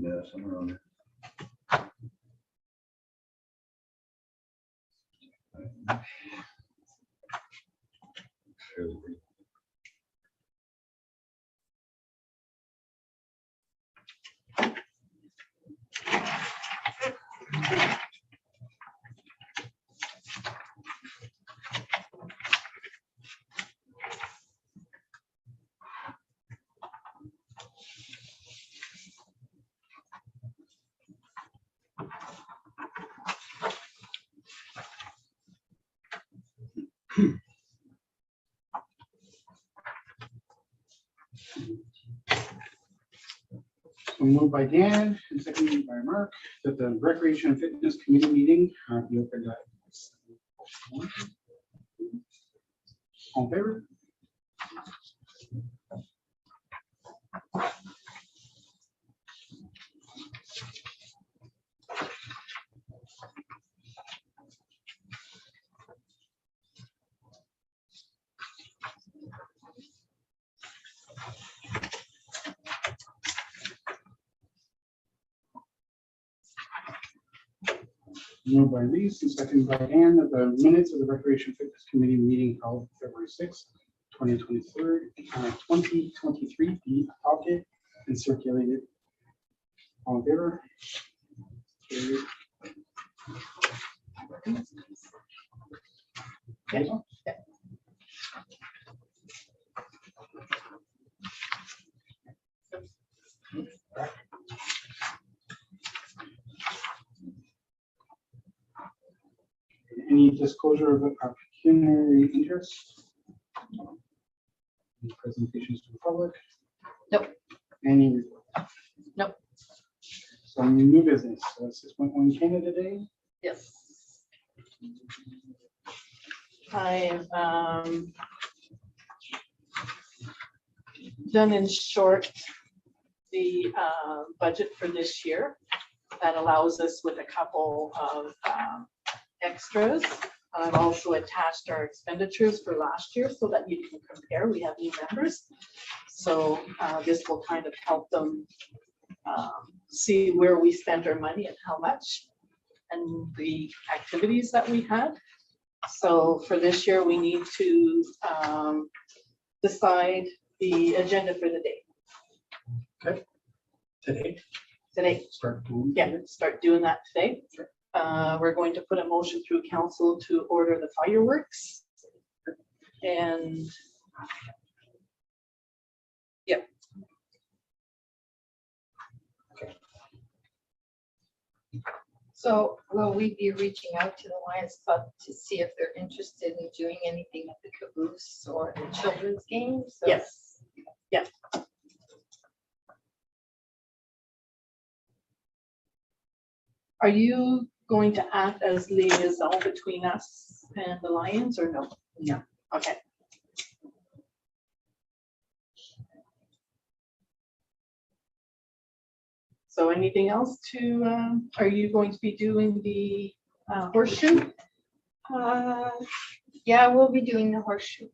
Yeah, somewhere around there. So moved by Dan and seconded by Mark that the Recreation and Fitness Committee meeting be open at 7:00. All in favor? Moved by Reese and seconded by Dan that the minutes of the Recreation Fitness Committee meeting held February 6th, 2023 be adopted and circulated. All in favor? Carried. Okay. Any disclosure of pecuniary interest? Any presentations to the public? Nope. Any report? Nope. So new business, 6.1 Canada Day. Yes. I've done in short the budget for this year. That allows us with a couple of extras. I've also attached our expenditures for last year so that you can compare. We have new members. So this will kind of help them see where we spent our money and how much and the activities that we had. So for this year, we need to decide the agenda for the day. Okay. Today. Start doing. Yeah, start doing that today. We're going to put a motion through council to order the fireworks. And yeah. So will we be reaching out to the Lions Club to see if they're interested in doing anything at the caboose or the children's games? So Yes. Yeah. Are you going to act as liaison between us and the Lions or no? No. Okay. So anything else to, are you going to be doing the horseshoe? Yeah, we'll be doing the horseshoe.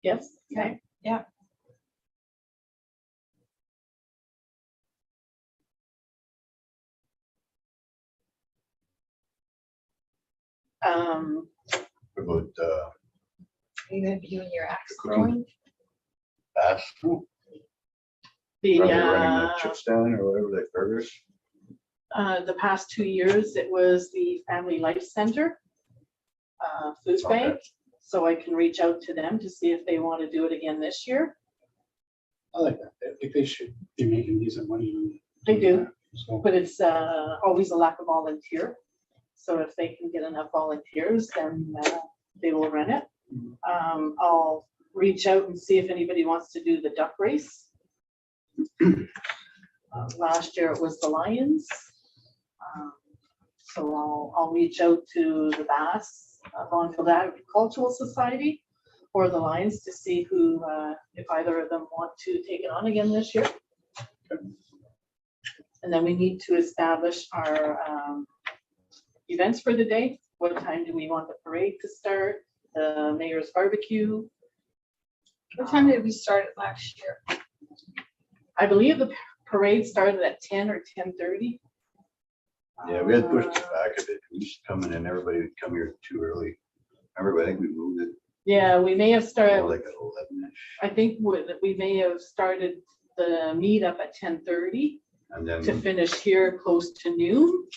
Yes, okay. Yeah. Um, What about Are you gonna be doing your axe Cooking. throwing? bass? the, Are they running the chips down or whatever, like burgers? the past 2 years, it was the Family Life Center food Okay. bank. So I can reach out to them to see if they want to do it again this year. I like that. I think they should be making decent money. They do. So But it's always a lack of volunteer. So if they can get enough volunteers, then they will run it. I'll reach out and see if anybody wants to do the duck race. Last year it was the Lions. So I'll reach out to the Bass, Bonfield Agricultural Society or the Lions to see who, if either of them want to take it on again this year. And then we need to establish our events for the day. What time do we want the parade to start? The mayor's barbecue. What time did we start it last year? I believe the parade started at 10 or 10:30. Yeah, we had pushed it back a bit. We used to come in and everybody would come here too early. Remember, I think we moved it Yeah, we may have started, like at 11-ish. I think we may have started the meetup at 10:30 And to then, finish here close to noon.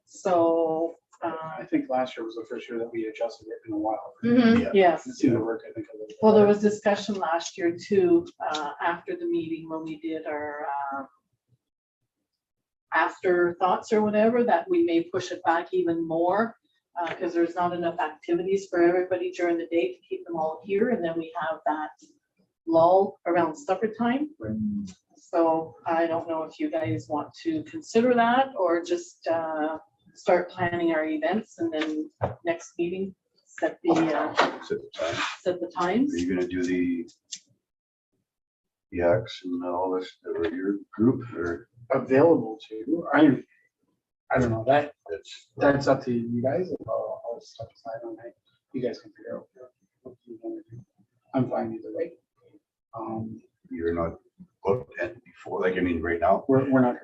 So, I think last year was the first year that we adjusted it in a while. Mhm. yeah, yes. It seemed to work, I think, a little bit Well, there better. was discussion last year too, after the meeting when we did our afterthoughts or whatever, that we may push it back even more. Because there's not enough activities for everybody during the day to keep them all here. And then we have that lull around supper time. So I don't know if you guys want to consider that or just start planning our events and then next meeting, set the set the time. set the times. Are you gonna do the yaks and all this, or your group, or Available to, I don't know, that's up to you guys. I'll step aside on that. You guys can figure out what you want to do. I'm fine either way. you're not booked and before, like, I mean, right now? We're not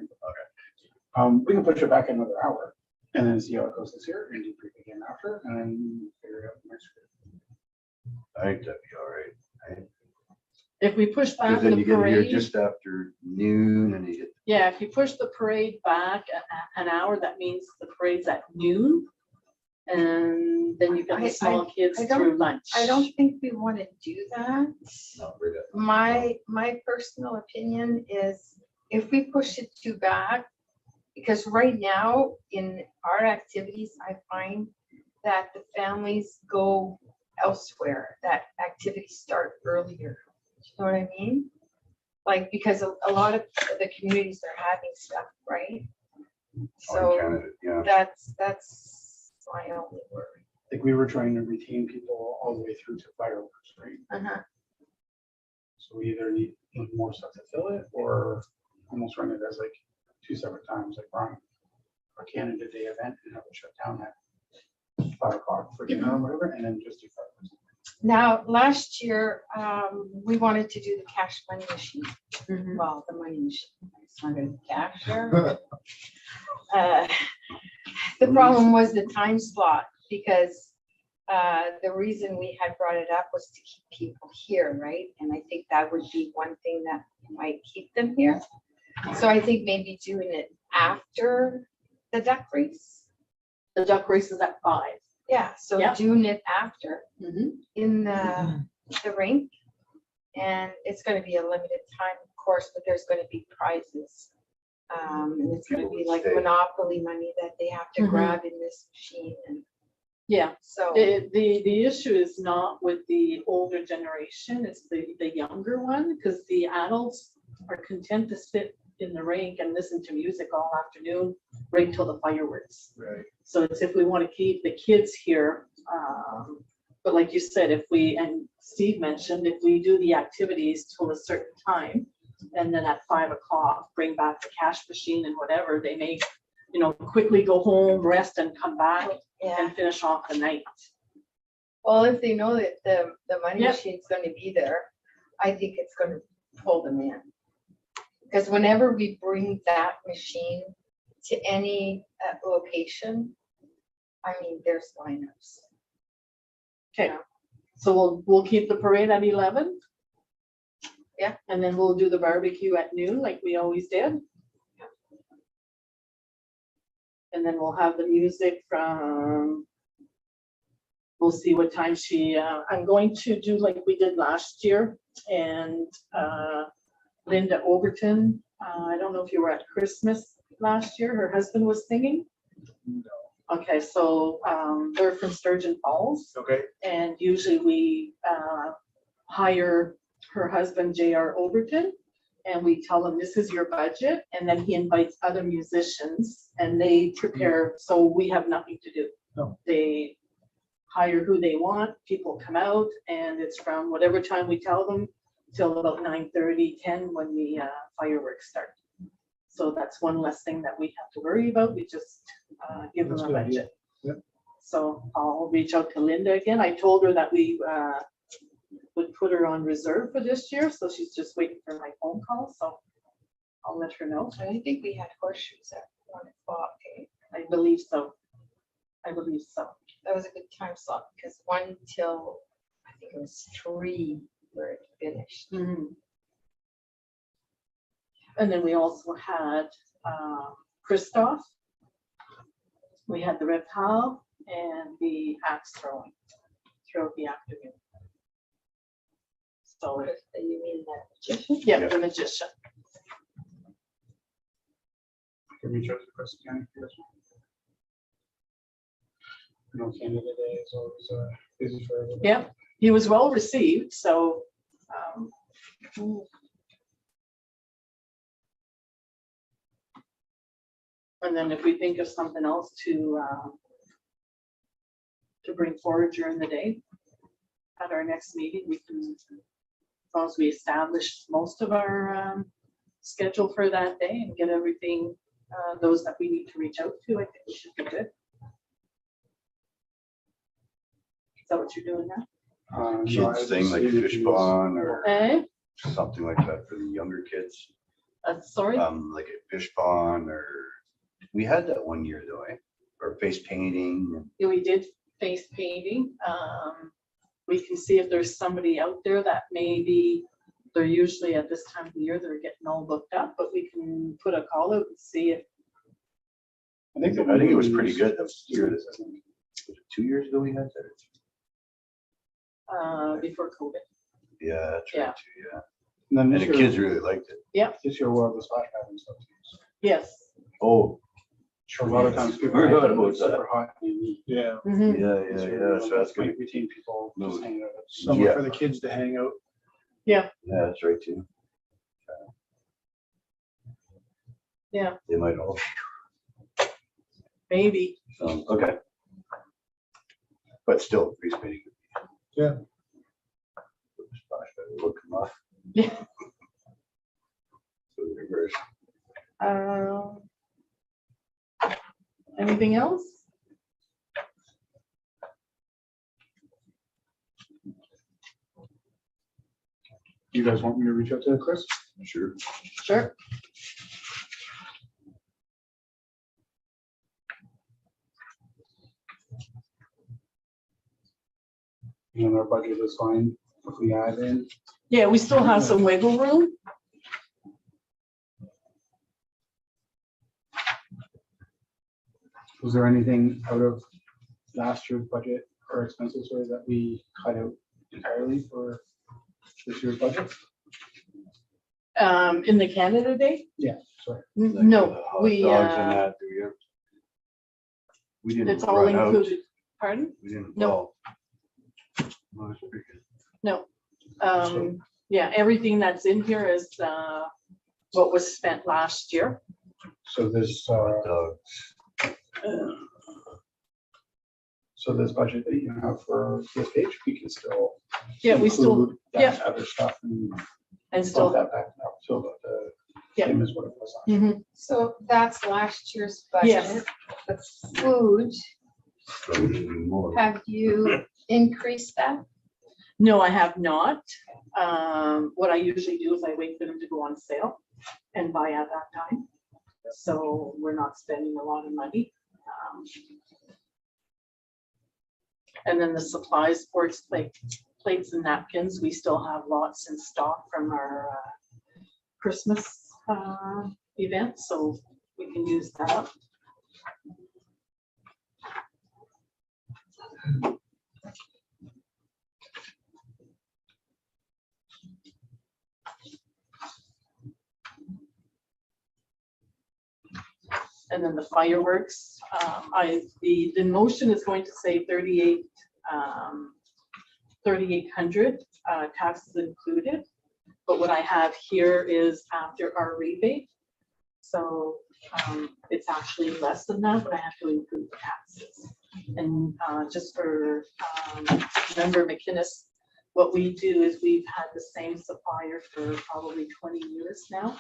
gonna. We can push it back another hour and then see how it goes this year and debrief again after and then figure it out next year. I think that'd be all right. If we push back Because then the you get here parade, just after noon and you get, yeah, if you push the parade back an hour, that means the parade's at noon. And then you got the small kids I don't- through lunch. I don't think we want to do that. not right at. My personal opinion is if we push it too back, because right now in our activities, I find that the families go elsewhere, that activities start earlier. Do you know what I mean? Like, because a lot of the communities are having stuff, right? So Canada, yeah. that's my only worry. I think we were trying to retain people all the way through to fireworks, right? Uh-huh. So we either need more stuff to fill it or almost run it as like two separate times, like run a Canada Day event and have it shut down at 5 o'clock for dinner or whatever, and then just do fireworks. Now, last year, we wanted to do the cash money machine. Mhm. Well, the money machine, it's not gonna be cash there. The problem was the time slot, because the reason we had brought it up was to keep people here, right? And I think that would be one thing that might keep them here. So I think maybe doing it after the duck race. The duck race is at 5. Yeah, so Yep. doing it after Mhm. in the rink. And it's gonna be a limited time, of course, but there's gonna be prizes. And it's gonna be like Stay. Monopoly money that they have to Mhm. grab in this machine, and Yeah, so. the issue is not with the older generation, it's the younger one, because the adults are content to sit in the rink and listen to music all afternoon, right till the fireworks. Right. So it's if we want to keep the kids here, but like you said, if we, and Steve mentioned, if we do the activities till a certain time, and then at 5 o'clock, bring back the cash machine and whatever, they may, quickly go home, rest and come back Yeah, and finish off the night. well, if they know that the money Yep. machine's gonna be there, I think it's gonna pull them in. Because whenever we bring that machine to any location, I mean, there's lineups. Okay, so we'll keep the parade at 11. Yeah. And then we'll do the barbecue at noon like we always did. And then we'll have the music from, we'll see what time I'm going to do like we did last year. And Linda Overton, I don't know if you were at Christmas last year, her husband was singing. Okay, so they're from Sturgeon Falls. Okay. And usually we hire her husband, J.R. Overton, and we tell him this is your budget, and then he invites other musicians and they prepare, so we have nothing to do. No. They hire who they want, people come out, and it's from whatever time we tell them till about 9:30, 10 when the fireworks start. So that's one less thing that we have to worry about. We just give them That's a a good idea. budget. Yep. So I'll reach out to Linda again. I told her that we would put her on reserve for this year, so she's just waiting for my phone call. So I'll let her know. I think we had horseshoes at 1:00. Okay, I believe so. I believe so. that was a good time slot because 1 till I think it was 3 where it finished. Mhm. And then we also had Christoph. We had the reptile and the axe throwing throughout the afternoon. So, You mean that magician? yeah, the magician. Can we reach out to Chris again? You know, Canada Day is always busy for everybody. Yeah, he was well received, so. And then if we think of something else to bring forward during the day at our next meeting, we can, as long as we establish most of our schedule for that day and get everything, those that we need to reach out to, I think we should be good. Is that what you're doing now? No, I Kids thing just like see if fish he's- pond or Eh? something like that for the younger kids. Sorry? Like a fish pond or, we had that one year though, eh? Or face painting. Yeah, we did face painting. We can see if there's somebody out there that maybe, they're usually at this time of the year, they're getting all booked up, but we can put a call out and see if, I think it was pretty good. That was year, was it 2 years ago we had that? before COVID. Yeah, that's Yeah. right too, yeah. And then And this the year, kids really liked it. this year we'll have the splash pad and stuff. too. Yes. Oh, Sure, a lot of times people. Forgot are about super that. hot and neat. Yeah. Mhm. yeah, so that's good. We've seen people just Move. hanging out. Somewhere Yeah. for the kids to hang out. Yeah, that's right too. Yeah. They might all, Maybe. okay. But still, face painting. Yeah. Look them up. Yeah. So the reverse. Anything else? You guys want me to reach out to Chris? Sure. Sure. And our budget is fine if we add in. Yeah, we still have some wiggle room. Was there anything out of last year's budget or expenses or that we cut out entirely for this year's budget? In the Canada Day? Yeah, sorry. Like the No, hot we, dogs and that, we didn't it's all run out. included. Pardon? We didn't. No. Well, that's pretty good. No. Yeah, everything that's in here is what was spent last year. So this, Hot dogs. so this budget that you have for this page, we can still. Yeah, we still, include that Other stuff and and still still, that back up, so that the Yeah. same as what it was. Mhm. So that's last year's Yes. budget. The food, Probably more. have you increased that? No, I have not. What I usually do is I wait for them to go on sale and buy at that time. So we're not spending a lot of money. And then the supplies, sports plates and napkins, we still have lots in stock from our Christmas event, so we can use that. And then the fireworks, the motion is going to say 3,800, taxes included. But what I have here is after our rebate. So it's actually less than that, but I have to include the taxes. And just for Member McInnes, what we do is we've had the same supplier for probably 20 years now.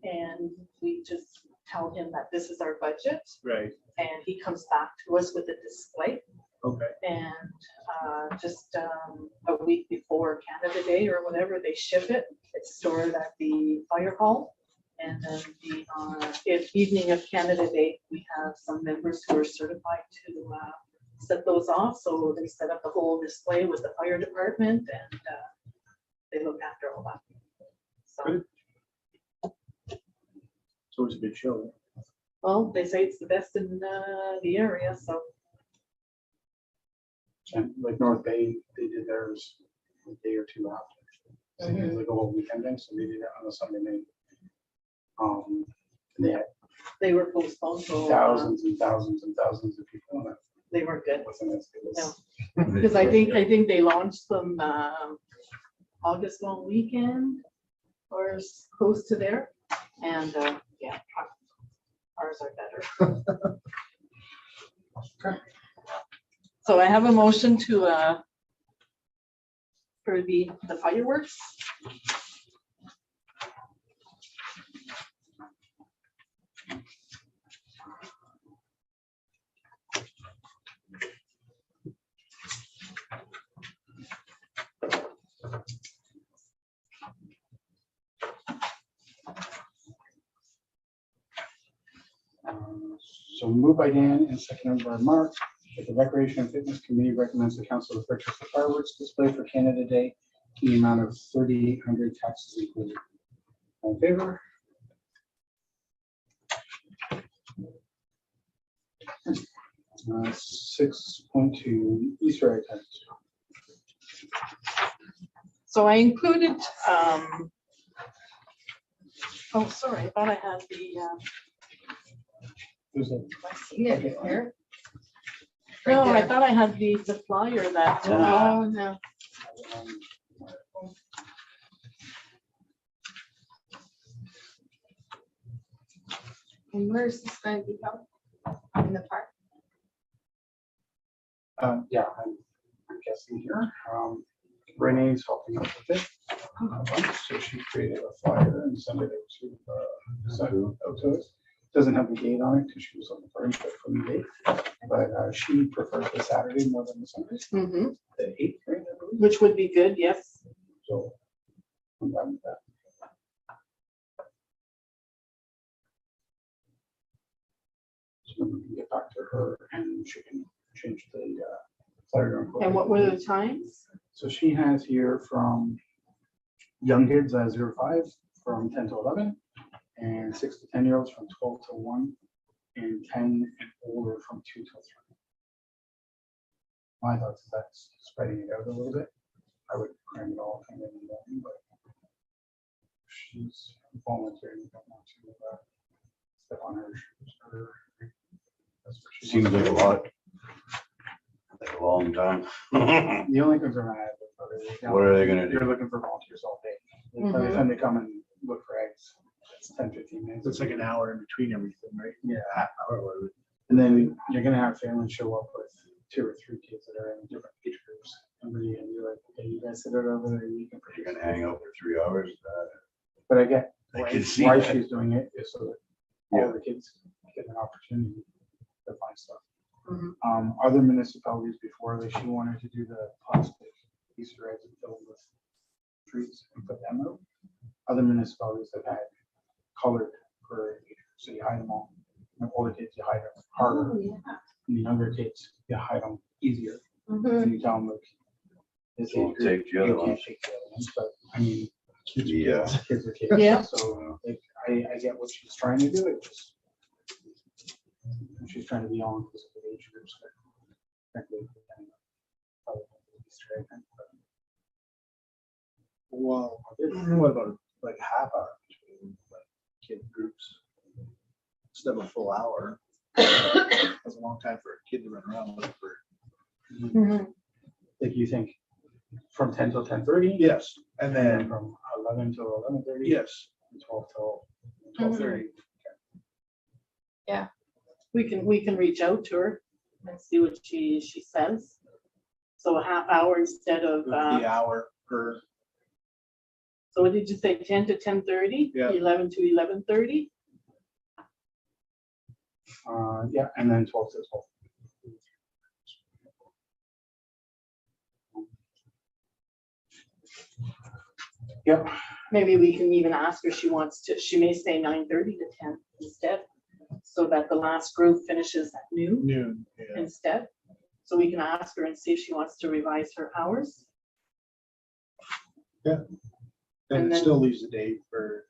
And we just tell him that this is our budget, Right, and he comes back to us with a display. okay. And just a week before Canada Day or whatever, they ship it. It's stored at the fire hall. And then if evening of Canada Day, we have some members who are certified to set those off. So they set up the whole display with the fire department and they look after all that. So, Good. So it's a big show. well, they say it's the best in the area, so. And like North Bay, they did theirs a day or two after. So they did like a whole weekend thing, so they did it on a Sunday night. And they had They were postponed, so thousands and thousands and thousands of people in it. they were good. Wasn't as good as. Because I think they launched them August long weekend or close to there. And yeah, ours are better. Okay. So I have a motion to for the fireworks. So moved by Dan and seconded by Mark, that the Recreation and Fitness Committee recommends the council to purchase the fireworks display for Canada Day in the amount of 3,800 taxes included. All in favor? Uh, 6.2 Easter egg hunt. So I included, oh, sorry, I thought I had the, There's a I see it here. no, I there. thought I had the flyer that, Oh, no. um, And where's this going to be held? In the park? yeah, I'm guessing here. Renee's helping us with it. So she created a flyer and sent it out to us. Doesn't have the date on it because she was looking for input from the date. But she prefers the Saturday more than the Sunday, mhm, the 8th, right? I believe. which would be good, yes. So I'm done with that. So we can get back to her and she can change the flyer. And what were the times? So she has here from young kids 0-5 from 10 to 11, and 6 to 10-year-olds from 12 to 1, and 10 and older from 2 to 3. My thoughts is that's spreading it out a little bit. I would cram it all kind of in the morning, but she's volunteering. We don't want to step on her shoes. That's what she Seems wants like to a do. lot. Like a long time. The only concern I have is What are they gonna do? You're looking for volunteers all day. By the Mhm. time they come and look for eggs, it's 10-15 minutes. It's like an hour in between everything, right? Yeah. Half hour. Whatever. And then you're gonna have families show up with 2 or 3 kids that are in different age groups. And you're like, okay, you guys sit it over there. You can You're gonna hang out for 3 hours. But I get I why can see why that. she's doing it is so that all the kids get an opportunity to find stuff. Mhm. Other municipalities before that she wanted to do the plastic Easter eggs filled with treats and put them out. Other municipalities have had colored for, so you hide them all. And older kids, you hide them harder. Oh, yeah. And the younger kids, you hide them easier. Mhm. And you tell them, look, this So age group, take the other you can't ones. take the other ones, but I mean, kids are Yeah. kids, kids are kids. Yeah. So like, I get what she's trying to do, it just. She's trying to be all inclusive of age groups. But frankly, probably Easter egg hunt, but Well, what about like half hour between like kid groups? Instead of a full hour. That's a long time for a kid to run around looking for. Mhm. Like you think from 10 till 10:30? Yes, and And then then, from 11 till 11:30? yes, And 12 till Mm-hmm. 12:30. We can reach out to her and see what she says. So a half hour instead of, the hour per, so what did you say, 10 to 10:30? Yeah. 11 to 11:30? Yeah, and then 12 till 12. Yep. Maybe we can even ask her, she may say 9:30 to 10 instead, so that the last group finishes at noon Noon, yeah. instead. So we can ask her and see if she wants to revise her hours. And And it then- still leaves a day for,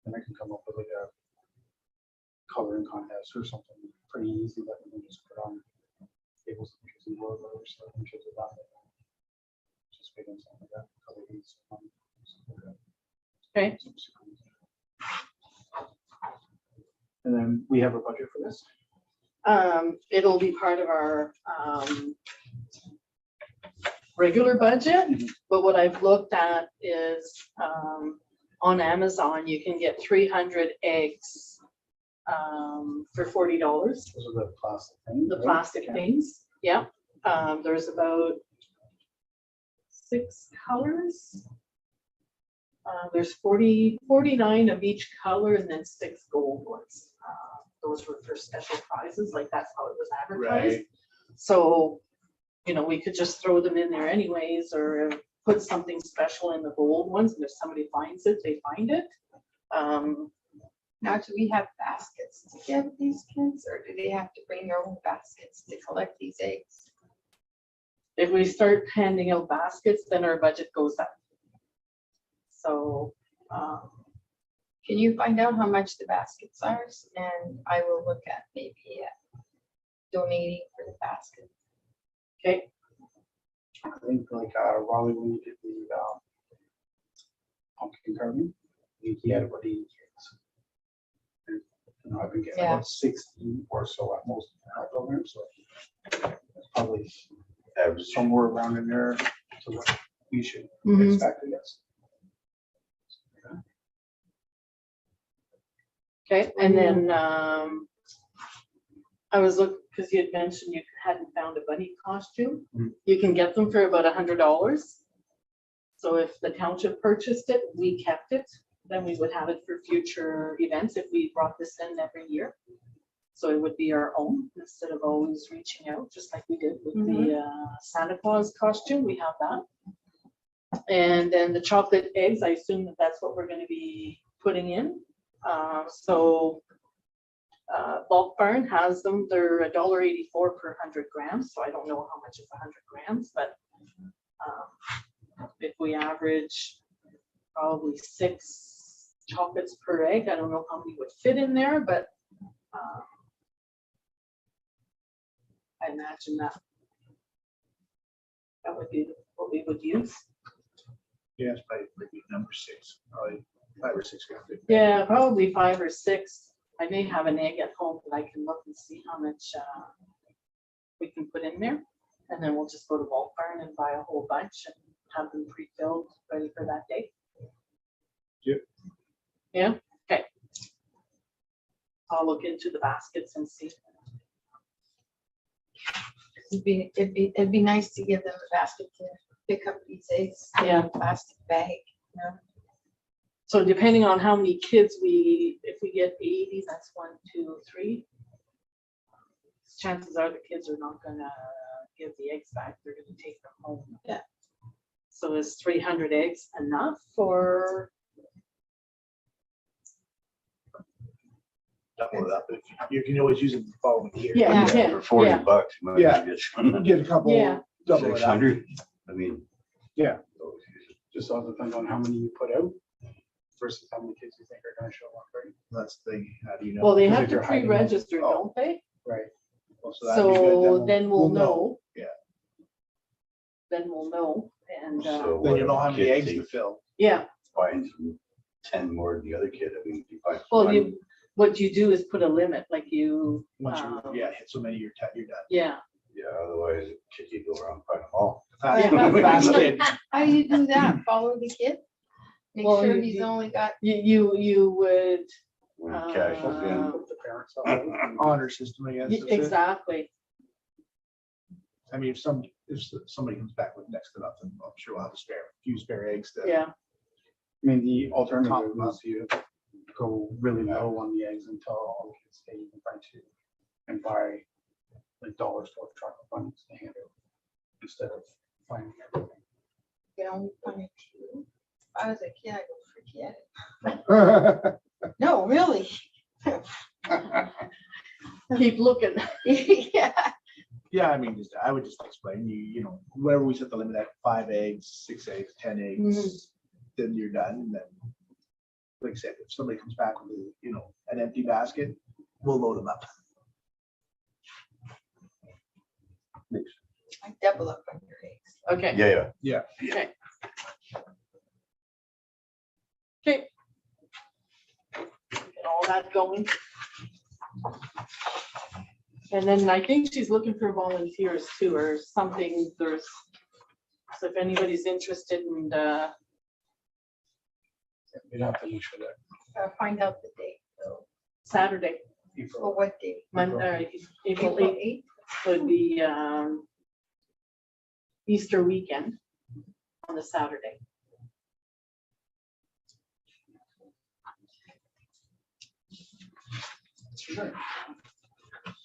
Then I can come up with like a coloring contest or something pretty easy that we can just put on tables and pictures and board or something. Kids are laughing. Just making something like that. Color these. Okay. And then we have a budget for this. It'll be part of our regular budget, but what I've looked at is on Amazon, you can get 300 eggs for $40. Those are the plastic things. The right? plastic Yeah. things, yeah. There's about 6 colors. There's 49 of each color and then 6 gold ones. Those were for special prizes, like that's how it was advertised. right, So, you know, we could just throw them in there anyways, or put something special in the gold ones, and if somebody finds it, they find it. Now, do we have baskets to give these kids, or do they have to bring their own baskets to collect these eggs? If we start handing out baskets, then our budget goes up. So, Can you find out how much the baskets are? And I will look at maybe donating for the basket. okay, I think like Raleigh, when we did the pumpkin carving, he had about 80 kids. And, you know, I've been getting Yeah. about 60 or so at most of our programs, so it's probably Average. somewhere around in there to what we should Mhm. expect, I guess. okay, and then, I was looking, because you had mentioned you hadn't found a bunny costume. Mhm. You can get them for about $100. So if the township purchased it, we kept it, then we would have it for future events if we brought this in every year. So it would be our own instead of always reaching out, just like we did with the Santa Claus costume, we have that. And then the chocolate eggs, I assume that that's what we're gonna be putting in. So Bulk Barn has them, they're $1.84 per 100 grams, so I don't know how much is 100 grams, but if we average probably 6 chocolates per egg, I don't know how many would fit in there, but I imagine that would be what we would use. yeah, it's probably maybe number 6, probably 5 or 6. Yeah, probably 5 or 6. I may have an egg at home, but I can look and see how much we can put in there. And then we'll just go to Bulk Barn and buy a whole bunch and have them pre-filled, ready for that day. Yep. Yeah, okay. I'll look into the baskets and see. It'd be nice to give them a basket to pick up these eggs. in a Yeah. Plastic bag, you know? So depending on how many kids if we get 80, that's 1, 2, 3. Chances are the kids are not gonna give the eggs back, they're gonna take them home. Yeah. So is 300 eggs enough or? Double it up, if you can always use it the following year. Yeah, Yeah. you can, For 40 yeah. bucks, you might Yeah. get some Get a couple, Yeah. double it up. 600. I mean. Yeah. Just all depends on how many you put out versus how many kids you think are gonna show up, right? That's the thing, how do you know? Well, they Because have if to you're hiding them- pre-register, Oh. don't they? Right. Well, that'd be good, So then we'll know. Yeah. Then we'll know, and, So Then you'll know how what many kid eggs to takes- fill. yeah, Finds 10 more than the other kid. I mean, if you find well, one, what you do is put a limit, like you, Once you, hit so many, you're done. yeah, yeah, otherwise the kid can go around and find them all. Fast, Yeah. fast kid. How do you do that? Follow the kid? Make Well, sure you- he's only got, you would, When cash is in. Put the parents on. Honor system, I guess. that's it. exactly, I mean, if somebody comes back with next to nothing, I'm sure we'll have a few spare eggs to. yeah, I mean, the alternative Top them up. is you go really low on the eggs until all the kids stay even buy 2 and buy like dollar store chocolate bunnies to hand out instead of finding everything. you know, 1 or 2. I was a kid, I go, forget it. No, really? Keep looking. Yeah. Yeah, I mean, I would just explain, you know, wherever we set the limit at 5 eggs, 6 eggs, 10 eggs, then you're done. And then, like I said, if somebody comes back with, you know, an empty basket, we'll load them up. I double up on your eggs. Okay. Yeah. Okay. Okay. Get all that going. And then I think she's looking for volunteers too, or something. So if anybody's interested in, We'd have to make sure that Find out the date, though. Saturday, For April, what date? Monday, April April 8th 8th? would be Easter weekend on the Saturday. sure.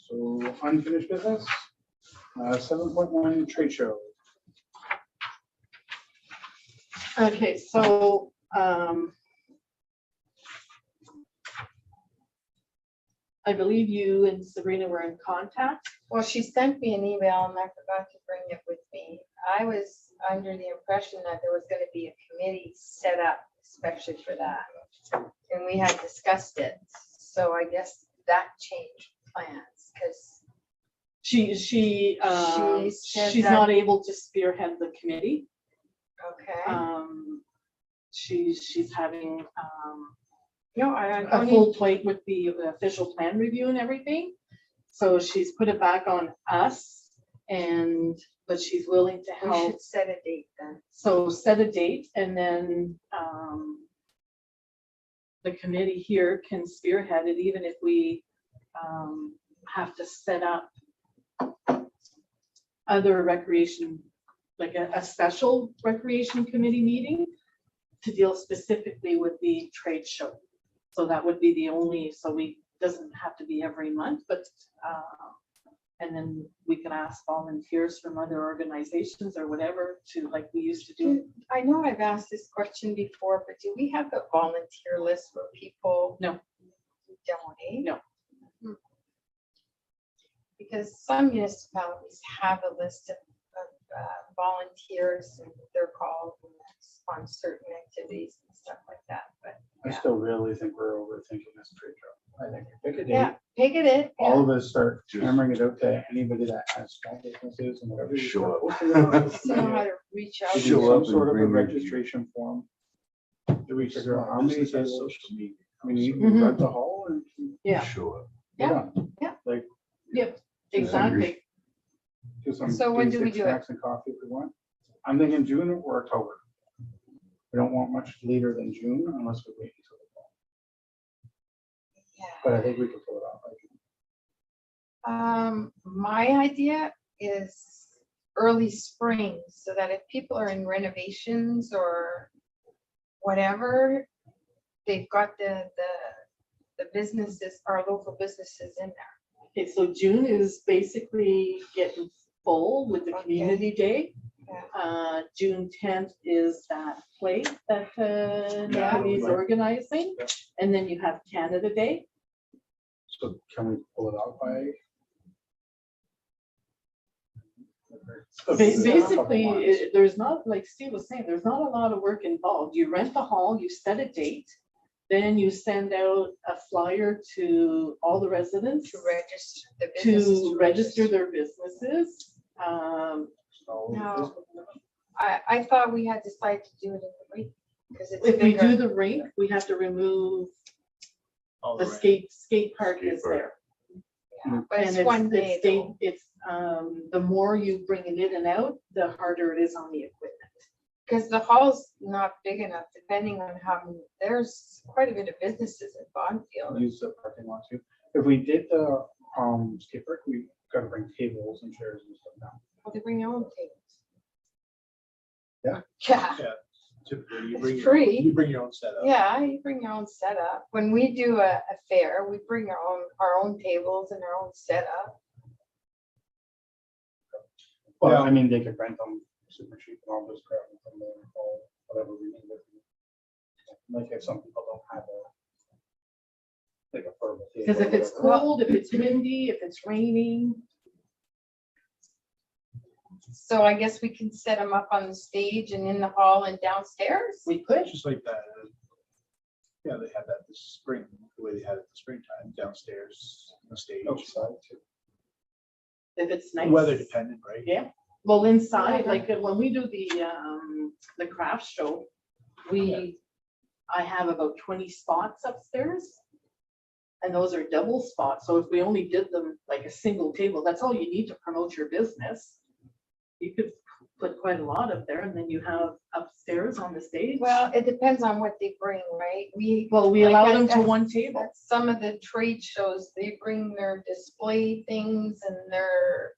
So unfinished business, 7.1 trade show. Okay, so I believe you and Sabrina were in contact. Well, she sent me an email and I forgot to bring it with me. I was under the impression that there was gonna be a committee set up especially for that. And we had discussed it. So I guess that changed plans because She's said that- not able to spearhead the committee. okay. She's having No, I a don't full plate with the official plan review and everything. So she's put it back on us but she's willing to we help. should set a date then. So set a date and then the committee here can spearhead it, even if we have to set up other recreation, like a special recreation committee meeting to deal specifically with the trade show. So that would be the only, doesn't have to be every month, but and then we can ask volunteers from other organizations or whatever to, like we used to do. I know I've asked this question before, but do we have a volunteer list where people? No. Don't, eh? No. Because some municipalities have a list of volunteers and they're called on certain activities and stuff like that, but. I still really think we're overthinking this trade show. I think we pick a date. Yeah, pick it in. All of us start hammering it out to anybody that has small businesses and whatever. you Show start up. posting it on. So know how to reach out. We Show do up some and sort of a bring your- registration form. Do we figure out how many Business has tables? social media. I mean, you Mhm. can rent the hall and. Yeah. Show up. Yeah. Like. Yep, exactly. Do some So when do we basic do it? snacks and coffee if we want. I'm thinking June or October. We don't want much later than June unless we wait until the fall. But I think we can pull it off. My idea is early spring, so that if people are in renovations or whatever, they've got the businesses, our local businesses in there. Okay, so June is basically getting full with the Okay. community day. Yeah. June 10th is that play that Natalie's right. organizing. Yeah. And then you have Canada Day. So can we pull it off by? Basically, there's not, like Steve was saying, there's not a lot of work involved. You rent the hall, you set a date, then you send out a flyer to all the residents To register the businesses. to register their businesses. No. I thought we had decided to do it in the week, because it's If we do bigger. the rink, we have to remove All the right. skate park Skate is park. there. Yeah, But And it's one day. though. It's, the more you bring it in and out, the harder it is on the equipment. Because the hall's not big enough, depending on how, there's quite a bit of businesses in Bonfield. Use the parking lot too. If we did the skate park, we gotta bring tables and chairs and stuff down. Well, they bring their own tables. Yeah. Yeah, Typically, you It's bring free. you bring your own setup. yeah, you bring your own setup. When we do a fair, we bring our own tables and our own setup. Well, Yeah. I mean, they could rent them super cheap and I'll just grab them from there, or whatever we need. Like if some people don't have like a portable table. Because if it's or whatever. cold, if it's windy, if it's raining, So I guess we can set them up on the stage and in the hall and downstairs? we could. Just like that. Yeah, they had that this spring, the way they had it the springtime downstairs, on the stage. Outside too. If it's nice. Weather dependent, right? Yeah, well, inside, like when we do the craft show, I have about 20 spots upstairs. And those are double spots, so if we only did them like a single table, that's all you need to promote your business. You could put quite a lot up there, and then you have upstairs on the stage. Well, it depends on what they bring, right? We We like allow I them to said, one table. at some of the trade shows, they bring their display things and their,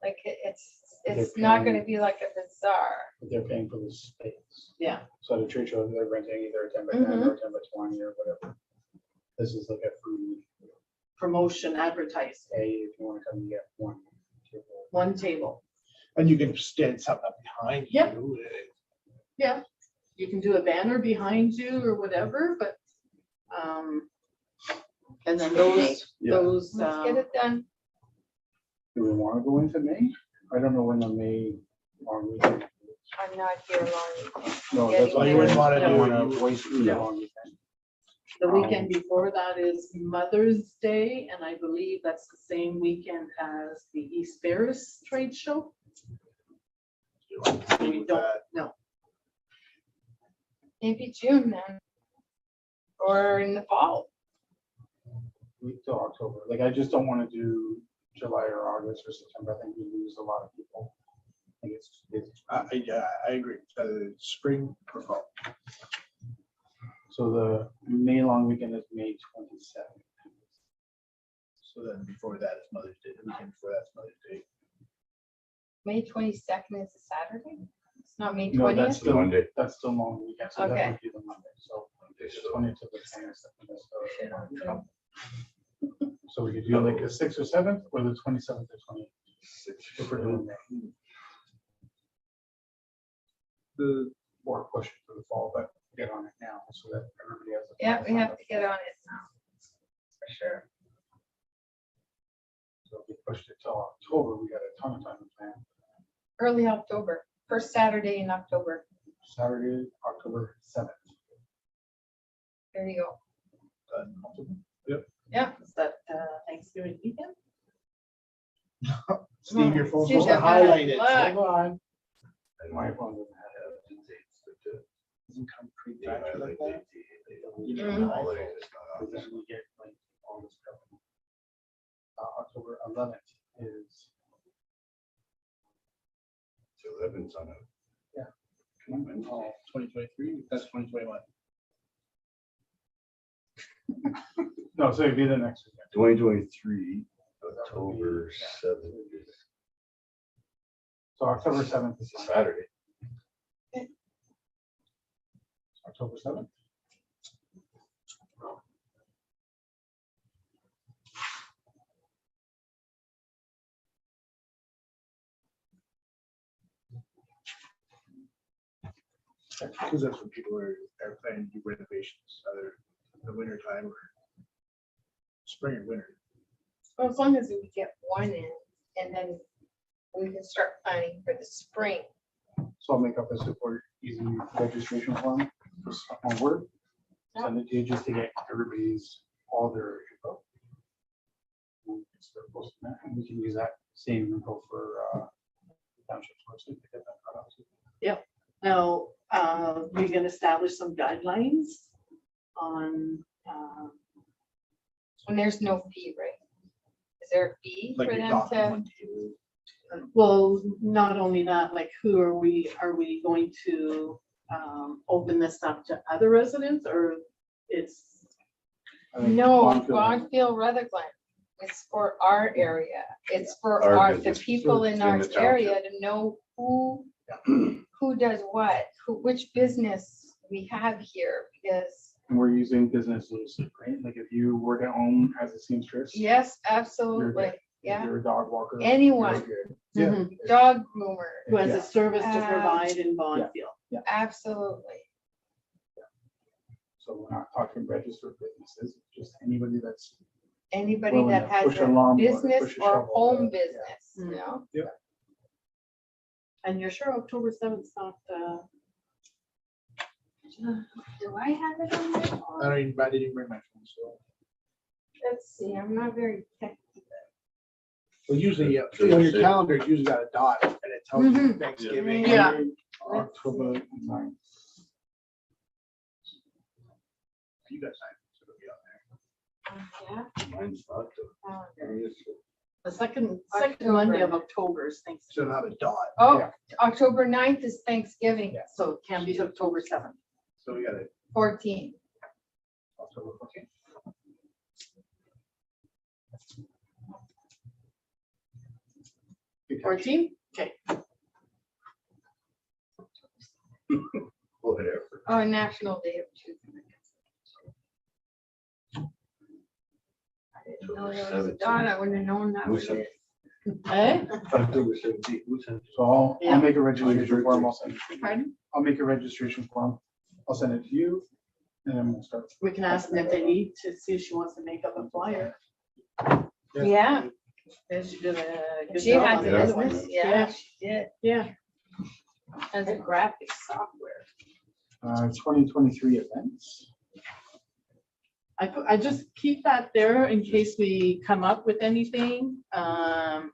like it's not gonna be like a bazaar. But they're paying for the space. Yeah, So at a trade show, they're renting either a 10 by 10 or a 10 by 20 or whatever. This is like a free, promotion, advertise, hey, if you want to come and get one table. one table. And you can stand something up behind Yep. you. Yeah, you can do a banner behind you or whatever, but, and then those, Yeah. Let's get it done. Do we want to go into May? I don't know when the May long weekend. I'm not here long. No, Getting that's why you you wouldn't wouldn't wanna want do- to waste the Yeah. long weekend. the weekend before that is Mother's Day, and I believe that's the same weekend as the East Ferris Trade Show. You want to proceed We with don't, that? no, Maybe June then. Or in the fall. Week till October. Like, I just don't want to do July or August or September. I think we lose a lot of people. I think it's Yeah, I agree. Spring or fall. so the May long weekend is May 27th. So then before that is Mother's Day. The weekend before that's Mother's Day. May 22nd is a Saturday? It's not May No, that's 20th? still Monday. That's still long weekend. So that Okay. would be the Monday. So Monday, the so 20th to the 22nd. So we could do like the 6th or 7th or the 27th or 28th. If we're doing May. Or push it to the fall, but get on it now so that everybody has. Yeah, we have to get on it now. For sure. So if we pushed it till October, we got a ton of time to plan. Early October, first Saturday in October. Saturday, October 7th. There you go. Yeah. is that Thanksgiving weekend? Steve, your phone's Steve's supposed to got highlight it. look. Hold on. And My phone doesn't have have the dates, but Doesn't come they pre-factored like highlight that. the Mhm. holidays, it's not Because obvious. then we get like all this stuff. October 11th is. So 11's on a. Yeah. commitment. Oh, 2023, that's 2021. no, so it'd be the next weekend. 2023, October Yeah. 7th is So October 7th is a Saturday. October 7th. Because that's when people are planning to do renovations, either in the winter time or spring or winter. Well, as long as we get one in and then we can start planning for the spring. So I'll make up a super easy registration form on Word. Send it to you just to get everybody's, all their info. And start posting that, and we can use that same info for townships website to get that cut out. Now, we can establish some guidelines on, And there's no fee, right? Is there a fee Like for you're them talking to? one table. well, not only that, like who are we going to open this up to other residents, or it's, I think No, Bonfield- Bonfield, Rutherglen. It's for our area. It's for Our the business. people in In our the area township. to know who does what, which business we have here, because, And we're using business loosely, right? Like if you were to own as a seamstress. yes, you're absolutely, good. If yeah. You're a dog walker. Anyone. you're good. Yeah. Mhm. Dog groomer, who has Yeah. a service to provide in Bonfield. absolutely. So we're not talking registered businesses, just anybody that's Anybody willing that to has push a a lawnmower, business push a or shovel, home yeah. business, you Mm. know? And you're sure October 7th is not, Do I have it on there? I didn't bring my phone, so. Let's see, I'm not very techy. Well, usually, on your calendar, it's usually got a dot and it tells you Mhm. Thanksgiving. Yeah. October 9th. You guys, it'll be on Yeah. Mine's not calendar. the second Monday of October is there. Thanksgiving, So it'll have a dot. Oh, Yeah. October 9th is Thanksgiving, Yeah. so it can be October 7th. So we got it 14. October 14th. 14? Okay, Whatever. Oh, National Day of Truth. I didn't know there was a dot, I wouldn't have known that was it. eh? October 17th. Who's that? So I'll Yeah. make a registration form, I'll send it to you. Pardon? I'll make a registration form, I'll send it to you, and then we'll start. We can ask Natalie to see if she wants to make up a flyer. Yeah, And she did a good she job has on a the other business, one. yeah, she did, Yeah, as a graphic software. 2023 events. I just keep that there in case we come up with anything,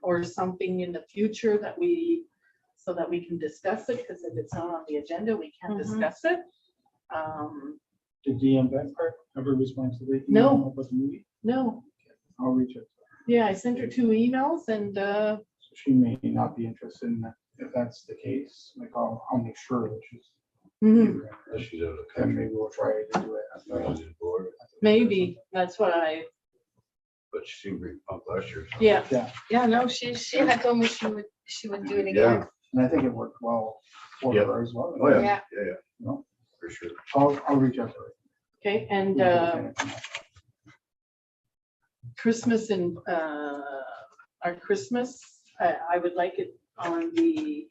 or something in the future that so that we can discuss it, because if it's not on the agenda, we can't Mhm. discuss it. Did the event part ever respond to the No. email about the movie? No, I'll reach out. to her. yeah, I sent her 2 emails and, So she may not be interested in that. If that's the case, like I'll make sure that she's. mhm, She's out of the And country. maybe we'll try to do it. at the- She's bored, maybe, that's what but she seemed pretty pumped last year. so. yeah, Yeah, no, she had told me she would do it Yeah. again. And I think it worked well for Yeah. her as well. Oh, yeah, Yeah. yeah, yeah, No, for sure. I'll reach out to her. okay, and, Christmas and, our Christmas, I would like it on the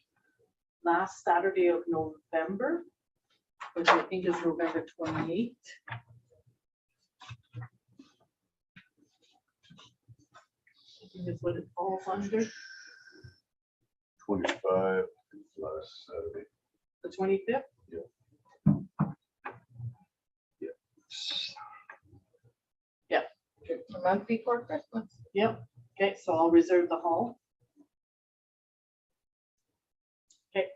last Saturday of November, which I think is November 28th. I think is what it falls under, 25 last Saturday. the 25th. A month before Christmas. Yep, okay, so I'll reserve the hall. Okay.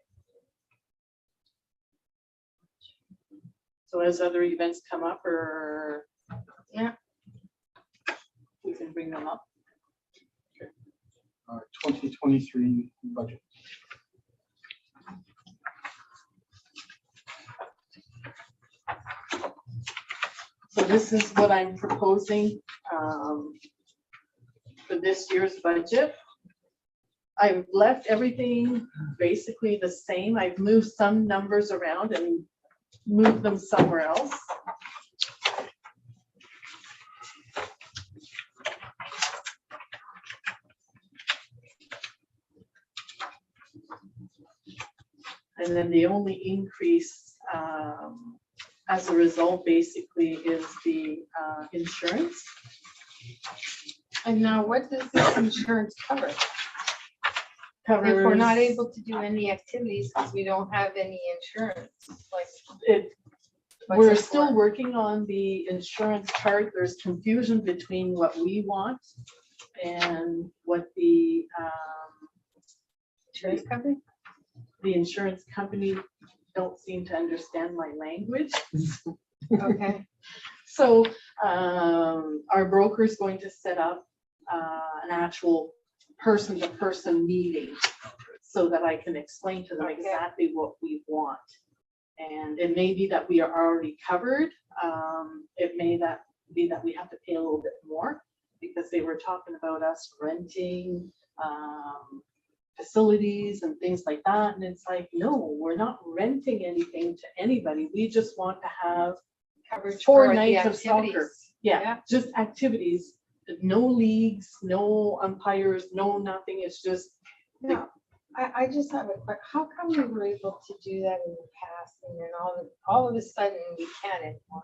So as other events come up, or Yeah. we can bring them up. 2023 budget. So this is what I'm proposing for this year's budget. I've left everything basically the same. I've moved some numbers around and moved them somewhere else. And then the only increase as a result basically is the insurance. And now what does this insurance cover? If Covers. we're not able to do any activities because we don't have any insurance, like. It, what's we're it still for? working on the insurance part. There's confusion between what we want and what the Insurance company? insurance company don't seem to understand my language. Okay, So our broker is going to set up an actual person-to-person meeting so that I can explain to them Okay. exactly what we want. And it may be that we are already covered. It may be that we have to pay a little bit more because they were talking about us renting facilities and things like that. And it's like, no, we're not renting anything to anybody. We just want to have coverage 4 for the nights of soccer. activities. Yeah, Yeah. just activities, no leagues, no umpires, no nothing. It's just, Yeah, I just have a question. How come we were able to do that in the past and then all of a sudden we can't anymore?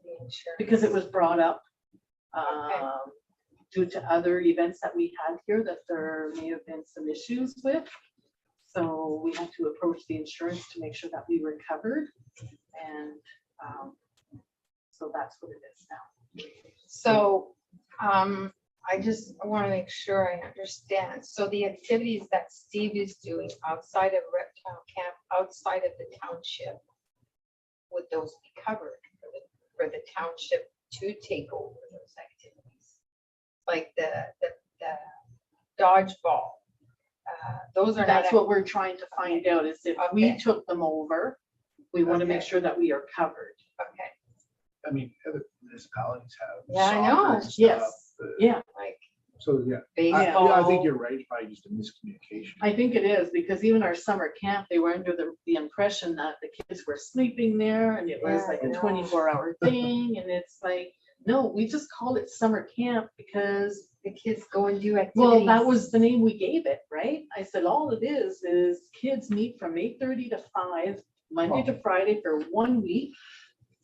to the insurance? because it was brought up Okay. due to other events that we had here that there may have been some issues with. So we had to approach the insurance to make sure that we were covered. And so that's what it is now. So, I just want to make sure I understand. So the activities that Steve is doing outside of reptile camp, outside of the township, would those be covered for the township to take over those activities? Like the dodgeball, those are not. That's what we're trying to find out, is if we Okay. took them over, we want to make Okay. sure that we are covered. Okay, I mean, other municipalities have. Yeah, I know. soccer and Yes. stuff, Yeah, like So, yeah, baseball. I think you're right, it's probably just a miscommunication. I think it is, because even our summer camp, they were under the impression that the kids were sleeping there and it was Yeah, like I a know. 24-hour thing. And it's like, no, we just called it summer camp because, The kids go and do activities. well, that was the name we gave it, right? I said, all it is kids meet from 8:30 to 5, Monday to Friday for 1 week.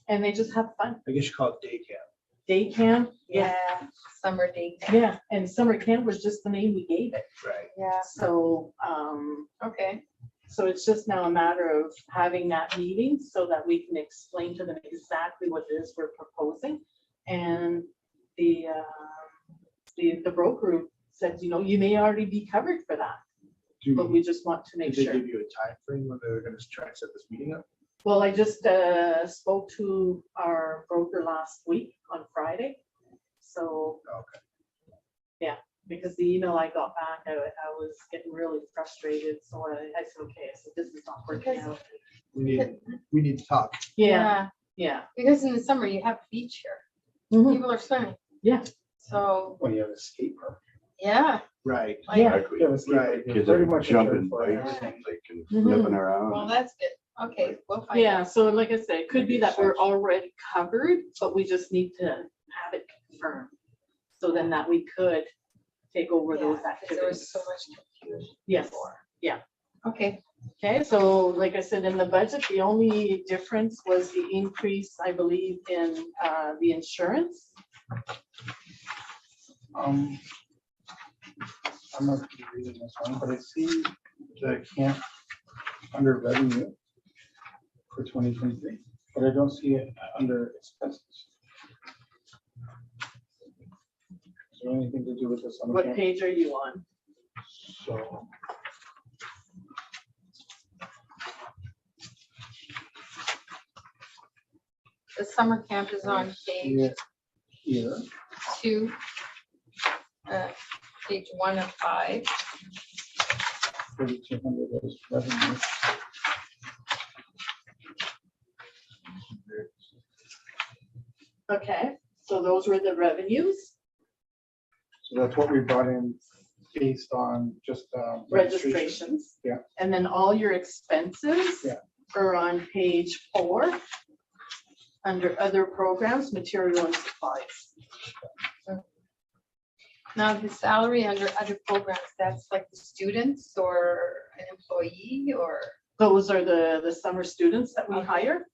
And they just have fun. I guess you call it day camp. Day camp, yeah, Yeah, summer day camp. yeah. And summer camp was just the name we gave it. Right. Yeah, So, okay, so it's just now a matter of having that meeting so that we can explain to them exactly what it is we're proposing. And the broker group said, you may already be covered for that, but we just want to make Did they sure. give you a time frame when they're gonna try and set this meeting up? Well, I just spoke to our broker last week on Friday. So, Okay. yeah, because the email I got back, I was getting really frustrated. So I said, okay, I said, this is not working Because- out. We need to talk. Yeah, yeah. because in the summer you have a beach here. Mhm. People are swimming. Yeah. So, When you have a skate park. yeah, Right. like, Yeah. Exactly. You have a skate park, Right. you're Kids pretty are much jumping for bikes, everything. like, and Mhm. flipping well, around. that's good. Okay, we'll find Yeah, out. so like I said, it could be that we're already covered, but we just need to have it confirmed. So then that we could take over those Yeah, 'cause there was activities. so much confusion Yes, before. yeah. Okay, Okay, so like I said, in the budget, the only difference was the increase, I believe, in the insurance. I'm not reading this one, but I see the camp under revenue for 2023, but I don't see it under expenses. Is there anything to do with the summer What camp? page are you on? So. the summer camp is on page Here, 2, page 1 of 5. 3,200 is revenue. Okay, so those were the revenues, So that's what we brought in based on just registration. registrations. Yeah. And then all your expenses Yeah. are on page 4, under other programs, material and supplies. Now, the salary under other programs, that's like the students or an employee or? Those are the summer students that we Okay. hire.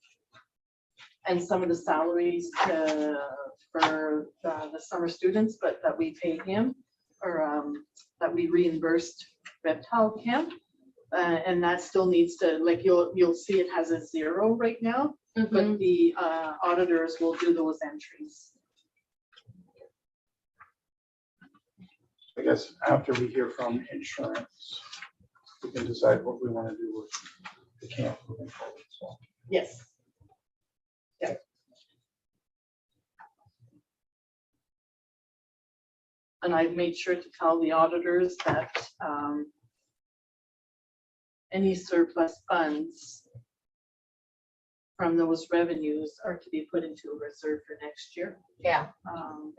And some of the salaries for the summer students, but that we pay him, or that we reimbursed Reptile Camp. And that still needs to, like, you'll see it has a 0 right now, but the auditors will do those entries. I guess after we hear from insurance, we can decide what we want to do with the camp moving forward. So Yes. Yeah. And I've made sure to tell the auditors that any surplus funds from those revenues are to be put into a reserve for next year. Yeah.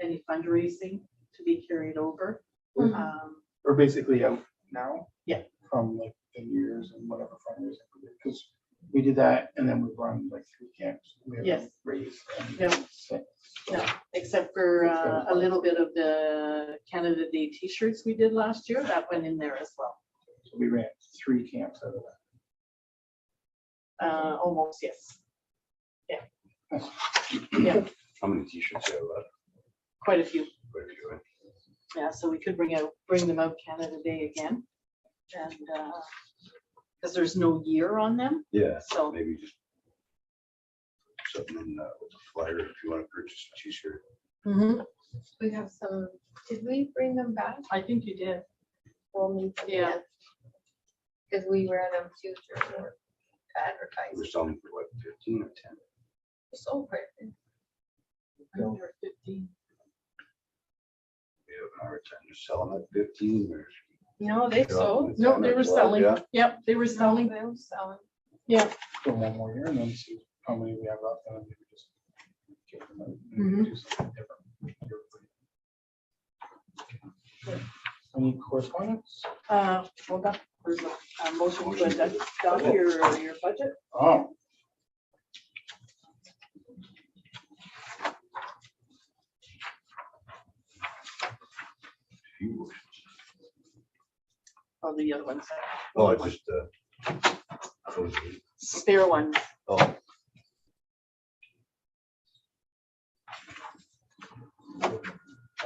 Any fundraising to be carried over. we're basically out now. Yeah. From like the years and whatever fundraising, because we did that and then we run like 3 camps. We haven't Yes. raised No. anything since. So No, except for a little bit of the Canada Day t-shirts we did last year, that went in there as well. so we ran 3 camps out of that. Almost, yes. Yeah, How many t-shirts do you have left? quite a few. Quite a few, eh? Yeah, so we could bring them out Canada Day again. And, because there's no year on them, Yeah, so, maybe just something in with a flyer if you want to purchase a t-shirt. Mhm, We have some, did we bring them back? I think you did. We'll need to. Yeah. Because we wear them too for We're advertising. selling for what, 15 or 10? So pretty. I think they were 15. We have a hard time just selling at 15 or. No, they sold. No, they were selling. Yeah. Yep, they were selling. They were selling. Yeah. For one more year and then see how many we have left and then maybe just give them out and Mhm. do something different. Any correspondence? Hold on, there's a motion to adopt your budget. Oh. Few motions. Oh, the other ones. Oh, I just, those are- Spare ones. oh,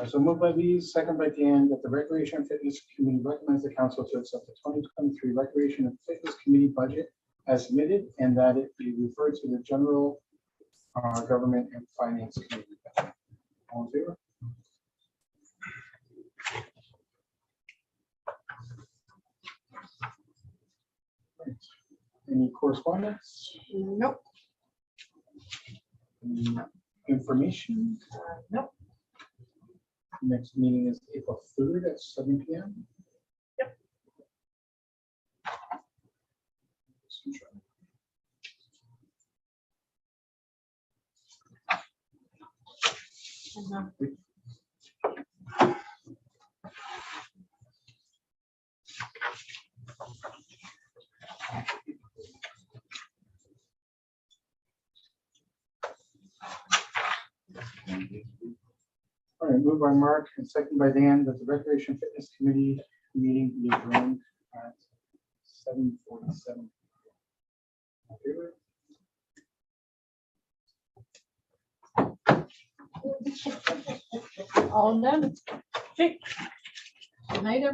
So moved by Lees, second by Dan, that the Recreation and Fitness Committee recommends the council to accept the 2023 Recreation and Fitness Committee budget as submitted and that it be referred to the General Government and Finance Committee. All in favor? Right. Any correspondence? Nope. Information? Nope. Next meeting is April 3rd at 7 PM. Yep. All right, moved by Mark and second by Dan that the Recreation Fitness Committee meeting be adjourned at 7:47. All in favor? All done. Okay. Good night, everyone.